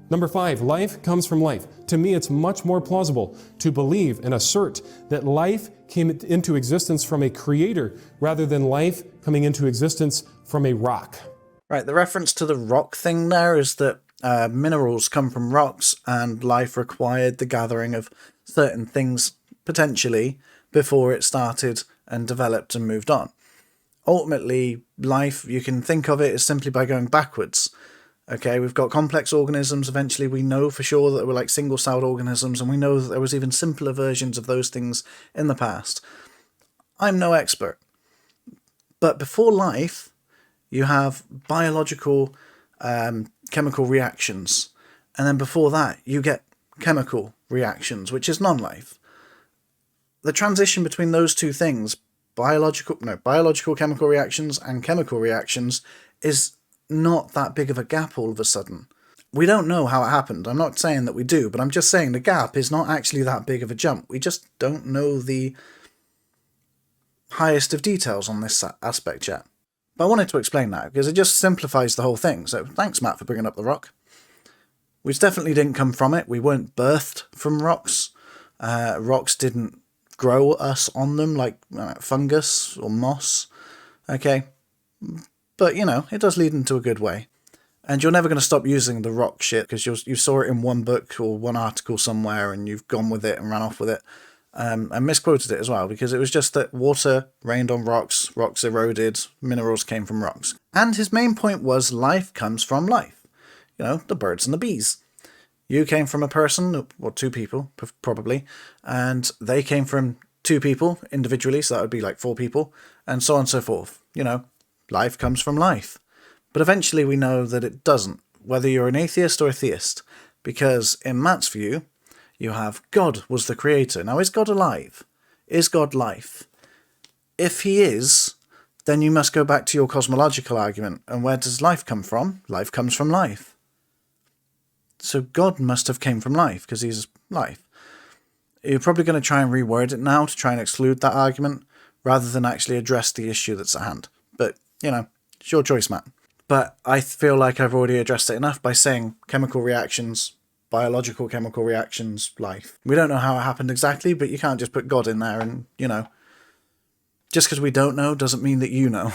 Number 5, life comes from life. To me, it's much more plausible to believe and assert that life came into existence from a creator rather than life coming into existence from a rock. Right, the reference to the rock thing there is that minerals come from rocks and life required the gathering of certain things, potentially, before it started and developed and moved on. Ultimately, life, you can think of it as simply by going backwards. Okay, we've got complex organisms. Eventually, we know for sure that they were like single-celled organisms, and we know that there was even simpler versions of those things in the past. I'm no expert. But before life, you have biological chemical reactions. And then before that, you get chemical reactions, which is non-life. The transition between those two things, biological chemical reactions and chemical reactions, is not that big of a gap all of a sudden. We don't know how it happened. I'm not saying that we do, but I'm just saying the gap is not actually that big of a jump. We just don't know the highest of details on this aspect yet. But I wanted to explain that because it just simplifies the whole thing. So thanks, Matt, for bringing up the rock. We definitely didn't come from it. We weren't birthed from rocks. Rocks didn't grow us on them like fungus or moss. Okay. But, you know, it does lead into a good way. And you're never going to stop using the rock shit because you saw it in one book or one article somewhere and you've gone with it and ran off with it. And misquoted it as well because it was just that water rained on rocks, rocks eroded, minerals came from rocks. And his main point was life comes from life. You know, the birds and the bees. You came from a person, or two people, probably, and they came from two people individually, so that would be like 4 people, and so on and so forth. You know, life comes from life. But eventually we know that it doesn't, whether you're an atheist or a theist, because in Matt's view, you have God was the creator. Now, is God alive? Is God life? If he is, then you must go back to your cosmological argument. And where does life come from? Life comes from life. So God must have came from life, because he's life. You're probably going to try and reword it now to try and exclude that argument, rather than actually address the issue that's at hand. But, you know, it's your choice, Matt. But I feel like I've already addressed it enough by saying chemical reactions, biological chemical reactions, life. We don't know how it happened exactly, but you can't just put God in there and, you know, just because we don't know doesn't mean that you know.